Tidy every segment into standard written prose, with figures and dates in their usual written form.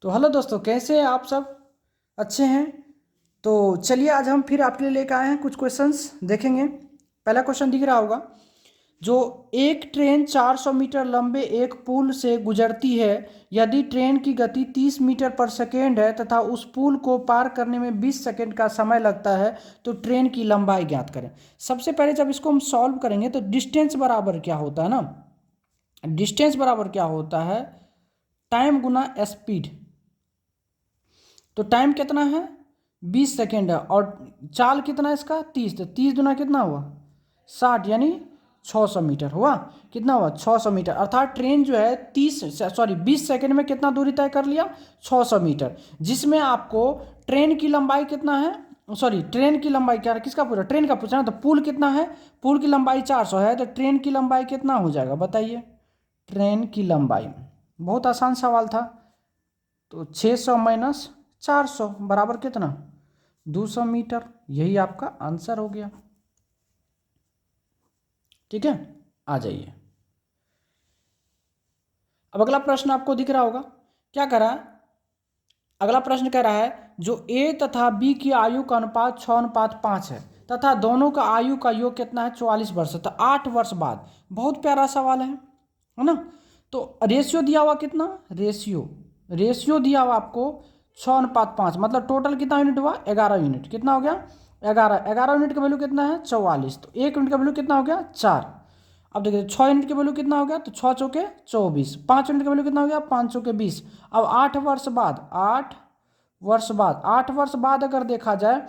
तो हेलो दोस्तों, कैसे हैं आप सब? अच्छे हैं? तो चलिए आज हम फिर आपके लिए लेकर आए हैं कुछ क्वेश्चंस देखेंगे। पहला क्वेश्चन दिख रहा होगा। जो एक ट्रेन 400 मीटर लंबे एक पुल से गुजरती है, यदि ट्रेन की गति 30 मीटर पर सेकेंड है तथा उस पुल को पार करने में 20 सेकेंड का समय लगता है, तो ट्रेन की लंबाई ज्ञात करें। सबसे पहले जब इसको हम सॉल्व करेंगे तो डिस्टेंस बराबर क्या होता है ना, डिस्टेंस बराबर क्या होता है, टाइम गुना स्पीड। तो टाइम कितना है 20 सेकेंड है और चाल कितना है इसका 30, तो 30 गुना कितना हुआ 60, यानी 600 मीटर हुआ। कितना हुआ 600 मीटर, अर्थात ट्रेन जो है 20 सेकेंड में कितना दूरी तय कर लिया 600 मीटर। जिसमें आपको ट्रेन की लंबाई कितना है, ट्रेन की लंबाई क्या है, किसका पूरा ट्रेन का पूछना है। तो पुल कितना है, पुल की लंबाई 400 है, तो ट्रेन की लंबाई कितना हो जाएगा बताइए। ट्रेन की लंबाई, बहुत आसान सवाल था। तो 600 माइनस 400 बराबर कितना 200 मीटर, यही आपका आंसर हो गया। ठीक है, आ जाइए। अब अगला प्रश्न आपको दिख रहा होगा, क्या कह रहा है। अगला प्रश्न कह रहा है जो ए तथा बी की आयु का अनुपात 6:5 है तथा दोनों का आयु का योग कितना है 44 वर्ष, तो 8 वर्ष बाद। बहुत प्यारा सवाल है ना। तो रेशियो दिया हुआ कितना, रेशियो दिया हुआ आपको 6:5, मतलब टोटल कितना यूनिट हुआ 11 यूनिट। कितना हो गया 11 यूनिट का वैल्यू कितना है 44, तो 1 यूनिट का वैल्यू कितना हो गया 4। अब देखिए 6 यूनिट का वैल्यू कितना हो गया, तो 6 चौके 24, 5 यूनिट का वैल्यू कितना हो गया 5 चौके 20। अब 8 वर्ष बाद, 8 वर्ष बाद अगर देखा जाए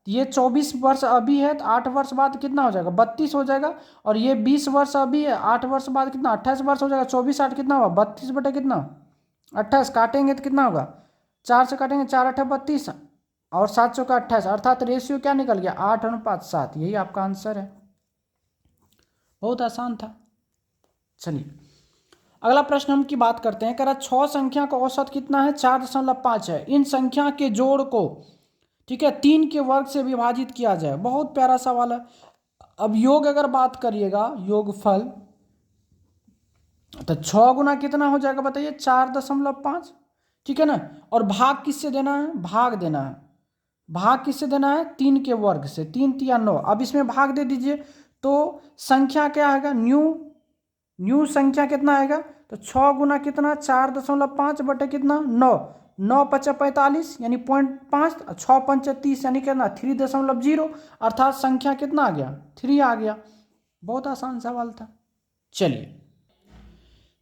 तो ये 24 वर्ष अभी है, तो 8 वर्ष बाद कितना हो जाएगा 32 हो जाएगा। और ये 20 वर्ष अभी है, 8 वर्ष बाद कितना 28 वर्ष हो जाएगा। 24 8 कितना होगा 32 बटे कितना 28, काटेंगे तो कितना होगा 4 से काटेंगे 4 8 32 और 7 चौका 28, अर्थात रेशियो क्या निकल गया 8:7। यही आपका आंसर है। बहुत आसान था। चलिए अगला प्रश्न हम की बात करते हैं। कह रहा 6 संख्या का औसत कितना है 4.5 है। इन संख्या के जोड़ को, ठीक है, 3 के वर्ग से विभाजित किया जाए। बहुत प्यारा सवाल है। अब योग अगर बात करिएगा, योगफल, तो 6 गुना कितना हो जाएगा बताइए 4.5, ठीक है ना। और भाग किससे देना है, भाग देना है। भाग किससे देना है 3 के वर्ग से, 3 तिया 9। अब इसमें भाग दे दीजिए तो संख्या क्या आएगा, न्यू संख्या कितना आएगा, तो 6 गुना कितना 4.5 बटे कितना 9, 9 पचा 45 यानी 0.5, 6 पंचा 30 यानी कितना 3.0, अर्थात संख्या कितना आ गया 3 आ गया। बहुत आसान सवाल था।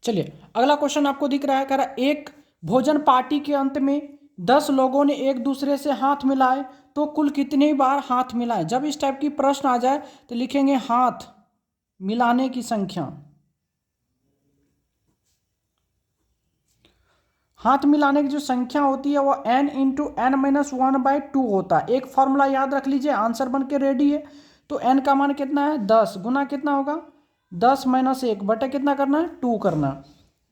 चलिए अगला क्वेश्चन आपको दिख रहा है। कह रहा एक भोजन पार्टी के अंत में 10 लोगों ने एक दूसरे से हाथ मिलाए तो कुल कितनी बार हाथ मिलाए। जब इस टाइप की प्रश्न आ जाए तो लिखेंगे हाथ मिलाने की संख्या। हाथ मिलाने की जो संख्या होती है वो n इंटू एन माइनस 1/2 होता है। एक फॉर्मूला याद रख लीजिए, आंसर बन के रेडी है। तो n का मान कितना है 10, गुना कितना होगा 10 माइनस 1 बटे कितना करना है 2 करना।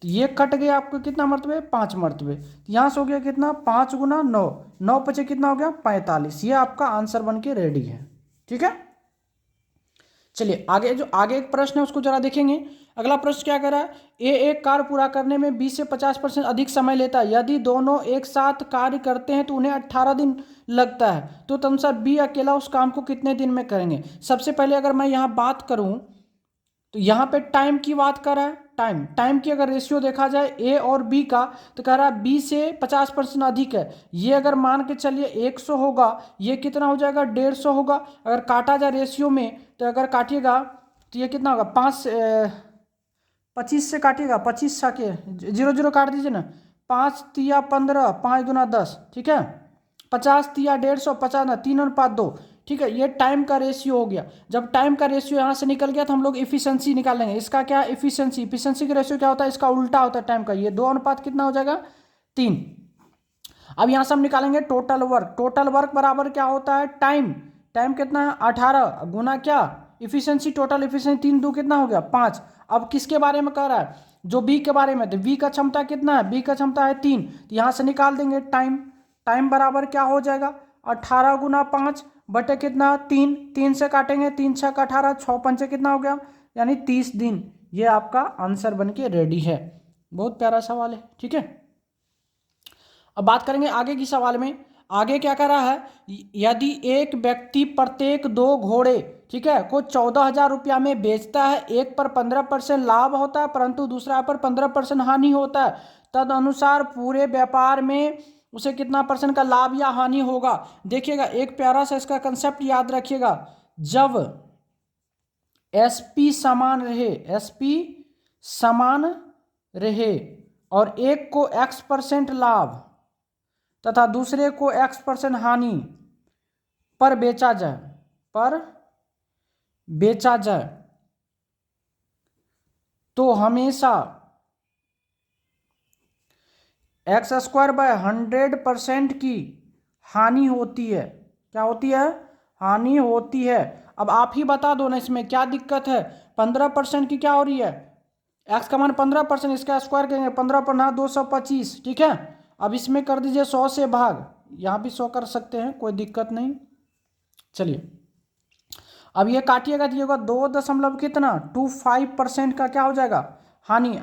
तो ये कट गया आपको कितना मरतबे 5 मरतबे। तो यहाँ से हो गया कितना 5 गुना 9, 9 पचे कितना हो गया 45। ये आपका आंसर बन के रेडी है। ठीक है, चलिए आगे एक प्रश्न है उसको जरा देखेंगे। अगला प्रश्न क्या कर रहा है, एक कार्य पूरा करने में 20 से 50% अधिक समय लेता है। यदि दोनों एक साथ कार्य करते हैं तो उन्हें 18 दिन लगता है। तो तदनुसार बी अकेला उस काम को कितने दिन में करेंगे। सबसे पहले अगर मैं यहाँ बात करूँ तो यहाँ पे टाइम की बात कर रहा है। टाइम की अगर रेशियो देखा जाए ए और बी का, तो कह रहा है 20 से 50% अधिक है। ये अगर मान के चलिए 100 होगा, ये कितना हो जाएगा 150 होगा। अगर काटा जाए रेशियो में, तो अगर काटिएगा तो ये कितना होगा 25 से काटिएगा, 25 के 0 0 काट दीजिए ना, 5 तिया 15, 5 दूना 10, ठीक है, 50 तिया 150, 50 ना 3:2। ठीक है, ये टाइम का रेशियो हो गया। जब टाइम का रेशियो यहाँ से निकल गया तो हम लोग इफिशियंसी निकालेंगे। इसका क्या है इफिशियंसी का रेशियो क्या होता है, इसका उल्टा होता है टाइम का। ये 2 अनुपात कितना हो जाएगा 3। अब यहाँ से हम निकालेंगे टोटल वर्क बराबर क्या होता है टाइम कितना है 18 गुना क्या इफिशियंसी, टोटल इफिशियंसी 3 2 कितना हो गया 5। अब किसके बारे में कह रहा है, जो बी के बारे में। तो बी का क्षमता कितना है, बी का क्षमता है 3। तो यहाँ से निकाल देंगे टाइम बराबर क्या हो जाएगा 18 गुना 5 बटे कितना 3, 3 से काटेंगे 3 6 का 18, 6 पंचे कितना हो गया यानी 30 दिन। ये आपका आंसर बन के रेडी है। बहुत प्यारा सवाल है। ठीक है, अब बात करेंगे आगे की सवाल में। आगे क्या कर रहा है, यदि एक व्यक्ति प्रत्येक 2 घोड़े, ठीक है, को 14,000 रुपया में बेचता है, एक पर 15% लाभ होता है परंतु दूसरा पर 15% हानि होता है, तद अनुसार पूरे व्यापार में उसे कितना परसेंट का लाभ या हानि होगा। देखिएगा एक प्यारा सा इसका कंसेप्ट याद रखिएगा, जब एसपी समान रहे, एसपी समान रहे और एक को x% लाभ तथा दूसरे को x% हानि पर बेचा जाए तो हमेशा x² की हानि होती है। क्या होती है, हानि होती है। अब आप ही बता दो ना इसमें क्या दिक्कत है, 15% की क्या हो रही है, x का मान 15%, इसका स्क्वायर करेंगे 15 पर 225, ठीक है। अब इसमें कर दीजिए 100 से भाग, यहाँ भी 100 कर सकते हैं, कोई दिक्कत नहीं। चलिए अब ये काटिएगा तो ये होगा 2.25% का क्या हो जाएगा, हानि।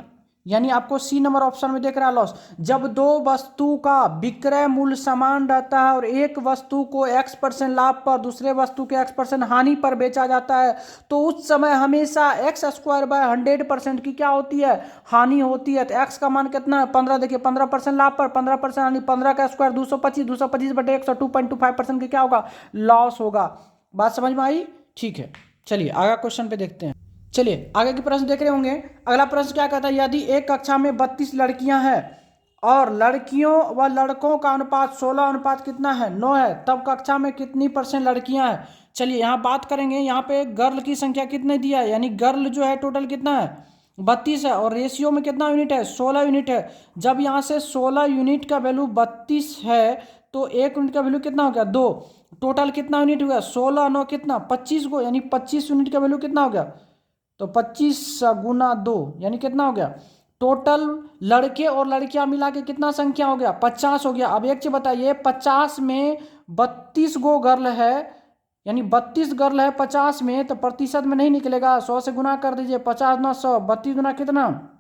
यानी आपको सी नंबर ऑप्शन में देख रहा है लॉस। जब 2 वस्तु का विक्रय मूल्य समान रहता है और एक वस्तु को x% लाभ पर दूसरे वस्तु के x% हानि पर बेचा जाता है तो उस समय हमेशा x²/100% की क्या होती है, हानि होती है। तो x का मान कितना है 15, देखिए 15% लाभ पर 15% हानि, 15 का स्क्वायर 225, 225/100 2.25% की क्या होगा, लॉस होगा। बात समझ में आई, ठीक है। चलिए आगे क्वेश्चन पे देखते हैं। चलिए आगे के प्रश्न देख रहे होंगे। अगला प्रश्न क्या कहता है, यदि एक कक्षा में 32 लड़कियां हैं और लड़कियों व लड़कों का अनुपात 16 अनुपात कितना है, 9 है, तब कक्षा में कितनी % लड़कियां हैं। चलिए यहाँ बात करेंगे, यहाँ पे गर्ल की संख्या कितने दिया है, यानी गर्ल जो है टोटल कितना है 32 है और रेशियो में कितना यूनिट है, 16 यूनिट है। जब यहाँ से 16 यूनिट का वैल्यू 32 है तो 1 यूनिट का वैल्यू कितना हो गया, 2। टोटल कितना यूनिट हो गया, 16 9 कितना 25 को, यानी 25 यूनिट का वैल्यू कितना हो गया, तो 25 गुना 2 यानी कितना हो गया, टोटल लड़के और लड़कियां मिला के कितना संख्या हो गया, 50 हो गया। अब एक चीज बताइए, 50 में 32 गो गर्ल है, यानी 32 गर्ल है 50 में, तो प्रतिशत में नहीं निकलेगा, 100 से गुना कर दीजिए, 50 गुना 100, 32 गुना कितना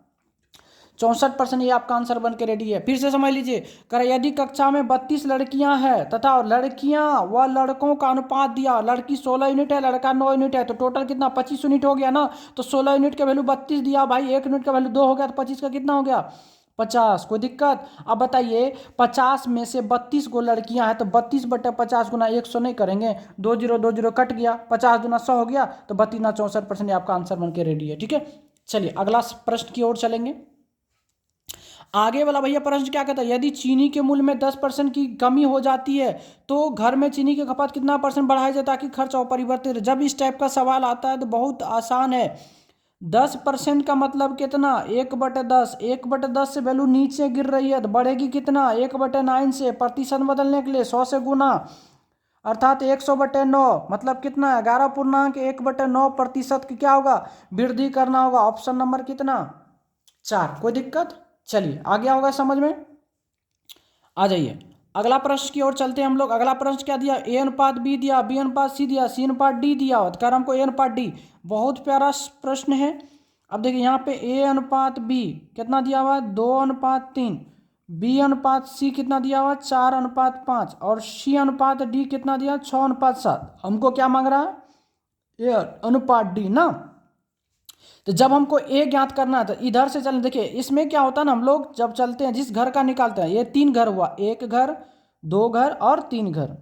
64%। ये आपका आंसर बन के रेडी है। फिर से समझ लीजिए, कर यदि कक्षा में 32 लड़कियां हैं तथा लड़कियां व लड़कों का अनुपात दिया, लड़की 16 यूनिट है लड़का 9 यूनिट है, तो टोटल कितना 25 यूनिट हो गया ना। तो 16 यूनिट का वैल्यू 32 दिया भाई, 1 यूनिट का वैल्यू 2 हो गया, तो 25 का कितना हो गया 50। कोई दिक्कत। अब बताइए 50 में से 32 गो लड़कियां हैं तो 32/50 गुना 100 नहीं करेंगे, 20 कट गया, 50 गुना 100 हो गया, तो 32 ना 64% आपका आंसर बन के रेडी है। ठीक है, चलिए अगला प्रश्न की ओर चलेंगे। आगे वाला भैया प्रश्न क्या कहता है, यदि चीनी के मूल्य में 10% की कमी हो जाती है तो घर में चीनी की खपत कितना % बढ़ाया जाए ताकि खर्च अपरिवर्तित रहे। जब इस टाइप का सवाल आता है तो बहुत आसान है। 10% का मतलब कितना, 1/10, 1/10 से वैल्यू नीचे गिर रही है तो बढ़ेगी कितना, 1/9 से। प्रतिशत बदलने के लिए 100 से गुना, अर्थात 100/9 मतलब कितना, 11.1/9% की क्या होगा, वृद्धि करना होगा। ऑप्शन नंबर कितना 4। कोई दिक्कत। चलिए आगे होगा समझ में, आ जाइए अगला प्रश्न की ओर चलते हैं हम लोग। अगला प्रश्न क्या दिया, A/B दिया, B/C दिया, C/D दिया, तो कह रहा हमको A/D। बहुत प्यारा प्रश्न है। अब देखिए यहाँ पे A/B कितना दिया हुआ है, 2/3, B/C कितना दिया हुआ है, 4/5 और C/D कितना दिया, 6/7। हमको क्या मांग रहा है, A/D ना। तो जब हमको ए ज्ञात करना है तो इधर से चलें, देखिए इसमें क्या होता है ना, हम लोग जब चलते हैं जिस घर का निकालते हैं, ये 3 घर हुआ, 1 घर 2 घर और 3 घर,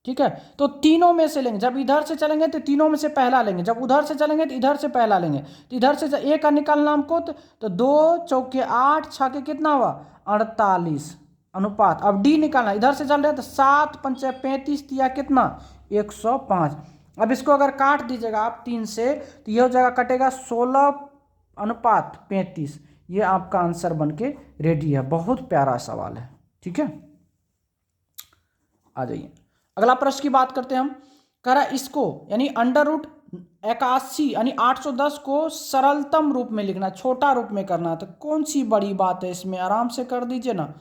ठीक है। तो तीनों में से लेंगे, जब इधर से चलेंगे तो तीनों में से पहला लेंगे, जब उधर से चलेंगे तो इधर से पहला लेंगे। तो इधर से ए का निकालना हमको, तो 2 चौके 8 6 कितना हुआ 48 अनुपात। अब डी निकालना, इधर से चल रहे हैं तो 7 पंचे 35 दिया कितना 105। अब इसको अगर काट दीजिएगा आप 3 से तो यह जगह कटेगा 16/35। ये आपका आंसर बन के रेडी है। बहुत प्यारा सवाल है, ठीक है। आ जाइए अगला प्रश्न की बात करते हैं हम। कह रहा इसको यानी √81 यानी 810 को सरलतम रूप में लिखना, छोटा रूप में करना। तो कौन सी बड़ी बात है इसमें, आराम से कर दीजिए ना।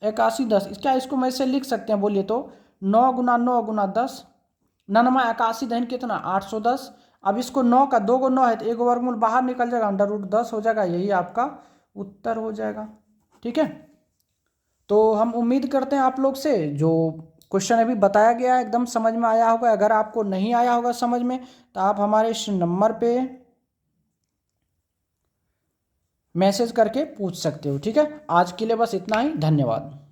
81 10 क्या इसको मैं से लिख सकते हैं, बोलिए तो 9 गुना 9 गुना 10, 9×81 धन कितना 810। अब इसको 9 का 2 गो 9 है तो 1 वर्गमूल बाहर निकल जाएगा, √10 हो जाएगा। यही आपका उत्तर हो जाएगा, ठीक है। तो हम उम्मीद करते हैं आप लोग से जो क्वेश्चन अभी बताया गया है एकदम समझ में आया होगा। अगर आपको नहीं आया होगा समझ में तो आप हमारे इस नंबर पे मैसेज करके पूछ सकते हो। ठीक है, आज के लिए बस इतना ही, धन्यवाद।